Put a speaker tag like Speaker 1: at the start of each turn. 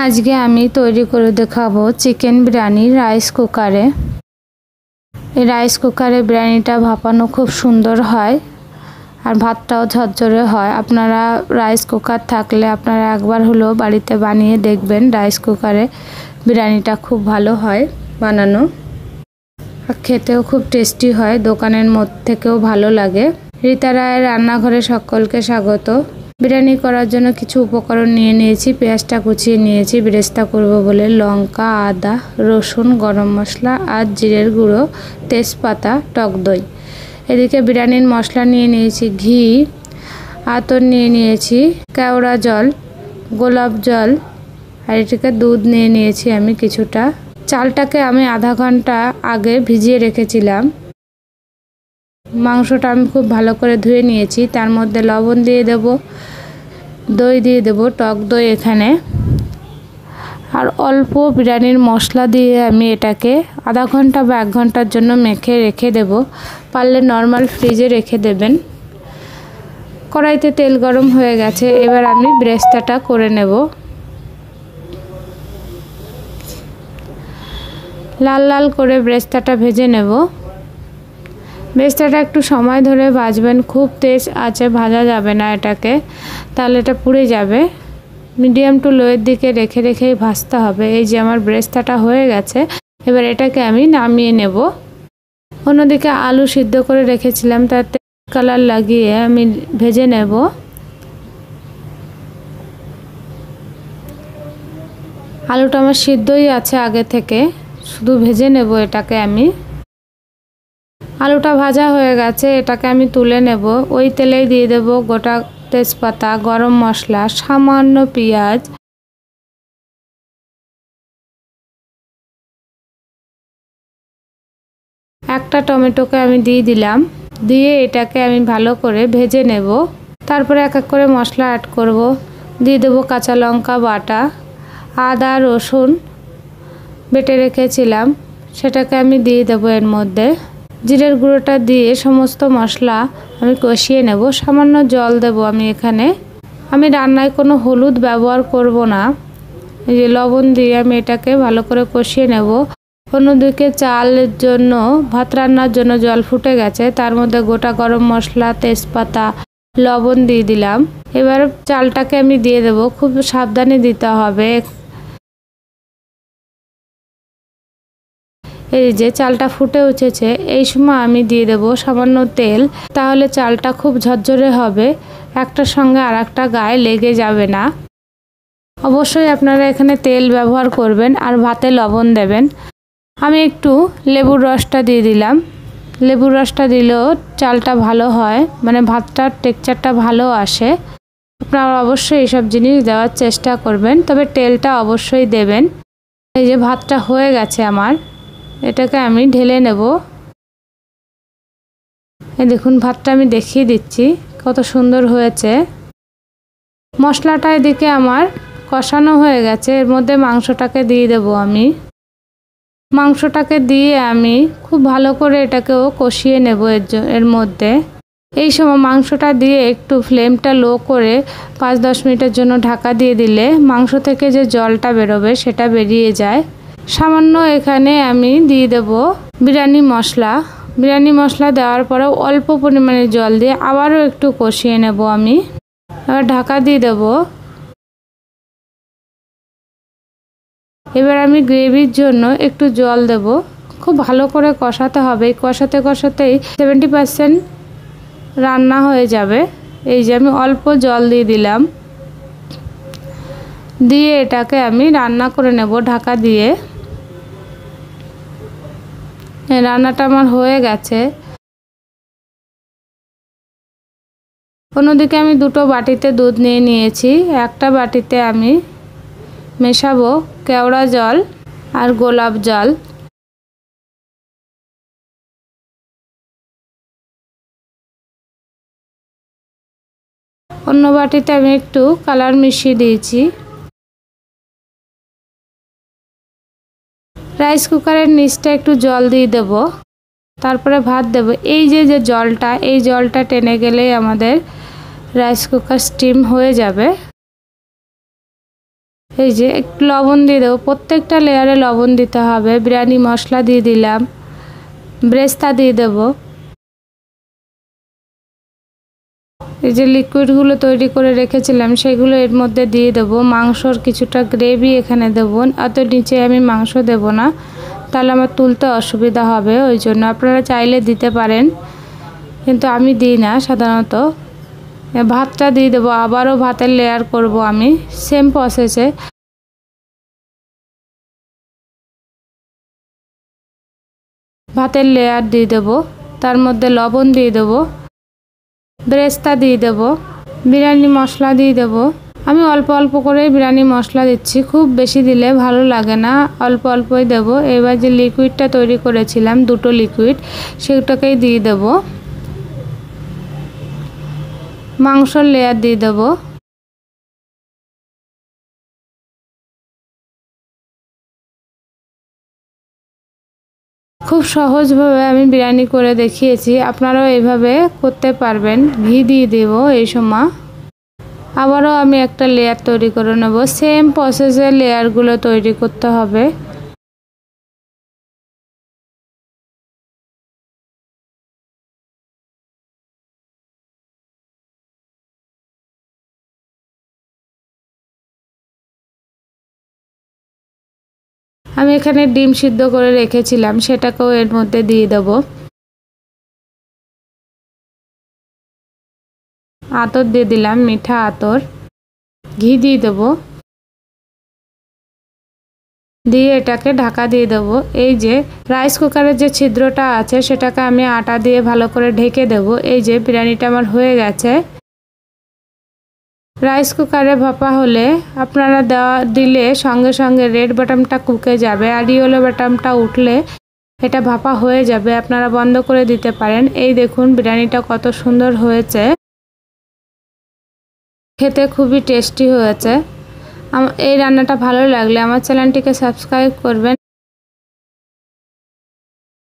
Speaker 1: আজকে আমি তৈরি করে দেখাবো চিকেন বিরিয়ানি রাইস কুকারে। এই রাইস কুকারে বিরিয়ানিটা ভাপানো খুব সুন্দর হয় আর ভাতটাও ঝরঝরে হয়। আপনারা রাইস কুকার থাকলে আপনারা একবার হলেও বাড়িতে বানিয়ে দেখবেন। রাইস কুকারে বিরিয়ানিটা খুব ভালো হয় বানানো আর খেতেও খুব টেস্টি হয়, দোকানের মধ্যে থেকেও ভালো লাগে। রীতা রায়ের রান্নাঘরে সকলকে স্বাগত। বিরিয়ানি করার জন্য কিছু উপকরণ নিয়ে নিয়েছি। পেঁয়াজটা কুচিয়ে নিয়েছি বেরেস্তা করব বলে। লঙ্কা, আদা, রসুন, গরম মশলা আর জিরের গুঁড়ো, তেজপাতা, টক দই। এদিকে বিরিয়ানির মশলা নিয়ে নিয়েছি ঘি, আতর নিয়ে নিয়েছি, কেওড়া জল, গোলাপ জল আর এদিকে দুধ নিয়ে নিয়েছি আমি কিছুটা। চালটাকে আমি আধা ঘন্টা আগে ভিজিয়ে রেখেছিলাম। মাংসটা আমি খুব ভালো করে ধুয়ে নিয়েছি। তার মধ্যে লবণ দিয়ে দেব, দই দিয়ে দেব, টক দই এখানে, আর অল্প বিরিয়ানির মশলা দিয়ে আমি এটাকে আধা ঘন্টা বা 1 ঘন্টার জন্য মেখে রেখে দেব। পারলে নর্মাল ফ্রিজে রেখে দেবেন। কড়াইতে তেল গরম হয়ে গেছে, এবার আমি বেরেস্তাটা করে নেব। লাল লাল করে বেরেস্তাটা ভেজে নেব। বেরেস্তাটা একটু সময় ধরে ভাজবেন, খুব তেজ আঁচে ভাজা যাবে না এটাকে, তাহলে এটা পুড়ে যাবে। মিডিয়াম টু লোয়ের দিকে রেখে রেখেই ভাজতে হবে। এই যে আমার বেরেস্তাটা হয়ে গেছে, এবার এটাকে আমি নামিয়ে নেব। অন্যদিকে আলু সিদ্ধ করে রেখেছিলাম, তাতে কালার লাগিয়ে আমি ভেজে নেব। আলুটা আমার সিদ্ধই আছে আগে থেকে, শুধু ভেজে নেব এটাকে আমি। আলুটা ভাজা হয়ে গেছে, এটাকে আমি তুলে নেব। ওই তেলেই দিয়ে দেব গোটা তেজপাতা, গরম মশলা, সামান্য পেঁয়াজ, একটা টমেটোকে আমি দিয়ে দিলাম। দিয়ে এটাকে আমি ভালো করে ভেজে নেব। তারপরে এক এক করে মশলা অ্যাড করব। দিয়ে দেব কাঁচা লঙ্কা বাটা, আদা রসুন বেটে রেখেছিলাম সেটাকে আমি দিয়ে দেব এর মধ্যে। জিরের গুঁড়োটা দিয়ে সমস্ত মশলা আমি কষিয়ে নেব। সামান্য জল দেব আমি এখানে। আমি রান্নায় কোনো হলুদ ব্যবহার করব না। এই যে লবণ দিয়ে আমি এটাকে ভালো করে কষিয়ে নেব। অন্যদিকে চালের জন্য, ভাত রান্নার জন্য জল ফুটে গেছে, তার মধ্যে গোটা গরম মশলা, তেজপাতা, লবণ দিয়ে দিলাম। এবার চালটাকে আমি দিয়ে দেব। খুব সাবধানে দিতে হবে। এই যে চালটা ফুটে উঠেছে, এই সময় আমি দিয়ে দেব সামান্য তেল, তাহলে চালটা খুব ঝরঝরে হবে, একটার সঙ্গে আর একটা গায়ে লেগে যাবে না। অবশ্যই আপনারা এখানে তেল ব্যবহার করবেন আর ভাতে লবণ দেবেন। আমি একটু লেবুর রসটা দিয়ে দিলাম। লেবুর রসটা দিলেও চালটা ভালো হয়, মানে ভাতটার টেক্সচারটা ভালো আসে। আপনারা অবশ্যই এইসব জিনিস দেওয়ার চেষ্টা করবেন, তবে তেলটা অবশ্যই দেবেন। এই যে ভাতটা হয়ে গেছে আমার, এটাকে আমি ঢেলে নেব। এই দেখুন ভাতটা আমি দেখিয়ে দিচ্ছি কত সুন্দর হয়েছে। মশলাটা এদিকে আমার কষানো হয়ে গেছে, এর মধ্যে মাংসটাকে দিয়ে দেব আমি। মাংসটাকে দিয়ে আমি খুব ভালো করে এটাকেও কষিয়ে নেব এর মধ্যে। এই সময় মাংসটা দিয়ে একটু ফ্লেমটা লো করে 5-10 মিনিটের জন্য ঢাকা দিয়ে দিলে মাংস থেকে যে জলটা বেরোবে সেটা বেরিয়ে যায়। সামান্য এখানে আমি দিয়ে দেব বিরিয়ানি মশলা। বিরিয়ানি মশলা দেওয়ার পরেও অল্প পরিমাণে জল দিয়ে আবারও একটু কষিয়ে নেব আমি। এবার ঢাকা দিয়ে দেব। এবার আমি গ্রেভির জন্য একটু জল দেব। খুব ভালো করে কষাতে হবে। কষাতে কষাতেই 70% রান্না হয়ে যাবে। এই যে আমি অল্প জল দিয়ে দিলাম, দিয়ে এটাকে আমি রান্না করে নেব ঢাকা দিয়ে। রান্নাটা আমার হয়ে গেছে। অন্যদিকে আমি দুটো বাটিতে দুধ নিয়ে নিয়েছি। একটা বাটিতে আমি মেশাবো কেওড়া জল আর গোলাপ জল। অন্য বাটিতে আমি একটু কালার মিশিয়ে দিয়েছি। রাইস কুকারের নিচটা একটু জল দিয়ে দেব, তারপরে ভাত দেব। এই যে জলটা, এই জলটা টেনে গেলেই আমাদের রাইস কুকার স্টিম হয়ে যাবে। এই যে একটু লবণ দিয়ে দেবো, প্রত্যেকটা লেয়ারে লবণ দিতে হবে। বিরিয়ানি মশলা দিয়ে দিলাম, ব্রেস্তা দিয়ে দেবো। এই যে লিকুইডগুলো তৈরি করে রেখেছিলাম সেগুলো এর মধ্যে দিয়ে দেবো। মাংসর কিছুটা গ্রেভি এখানে দেবো, অত নিচে আমি মাংস দেব না, তাহলে আমার তুলতে অসুবিধা হবে। ওই জন্য আপনারা চাইলে দিতে পারেন, কিন্তু আমি দিই না সাধারণত। ভাতটা দিয়ে দেবো, আবারও ভাতের লেয়ার করব আমি সেম প্রসেসে। ভাতের লেয়ার দিয়ে দেবো, তার মধ্যে লবণ দিয়ে দেবো, বেরেস্তা দিয়ে দেবো, বিরিয়ানি মশলা দিয়ে দেবো। আমি অল্প অল্প করে বিরিয়ানি মশলা দিচ্ছি, খুব বেশি দিলে ভালো লাগে না, অল্প অল্পই দেব। এবার যে লিকুইডটা তৈরি করেছিলাম, দুটো লিকুইড, সেটাকেই দিয়ে দেব। মাংসর লেয়ার দিয়ে দেব। খুব সহজভাবে আমি বিরিয়ানি করে দেখিয়েছি, আপনারাও এইভাবে করতে পারবেন। ঘি দিয়ে দেব এই সময়। আবারও আমি একটা লেয়ার তৈরি করে নেব, সেম প্রসেসে লেয়ারগুলো তৈরি করতে হবে। আমি এখানে ডিম সিদ্ধ করে রেখেছিলাম, সেটাকেও এর মধ্যে দিয়ে দেব। আতর দিয়ে দিলাম, মিঠা আতর। ঘি দিয়ে দেব, দিয়ে এটাকে ঢাকা দিয়ে দেব। এই যে রাইস কুকারের যে ছিদ্রটা আছে সেটাকে আমি আটা দিয়ে ভালো করে ঢেকে দেব। এই যে বিরিয়ানিটা আমার হয়ে গেছে। রাইস কুকারে ভাপা হলে আপনারা দিলে সঙ্গে সঙ্গে রেড বাটনটা কুকে যাবে, আর ইয়েলো বাটনটা উঠলে এটা ভাপা হয়ে যাবে। আপনারা বন্ধ করে দিতে পারেন। এই দেখুন বিরিয়ানিটা কত সুন্দর হয়েছে, খেতে খুবই টেস্টি হয়েছে। এই রান্নাটা ভালো লাগলে আমার চ্যানেলটিকে সাবস্ক্রাইব করবেন।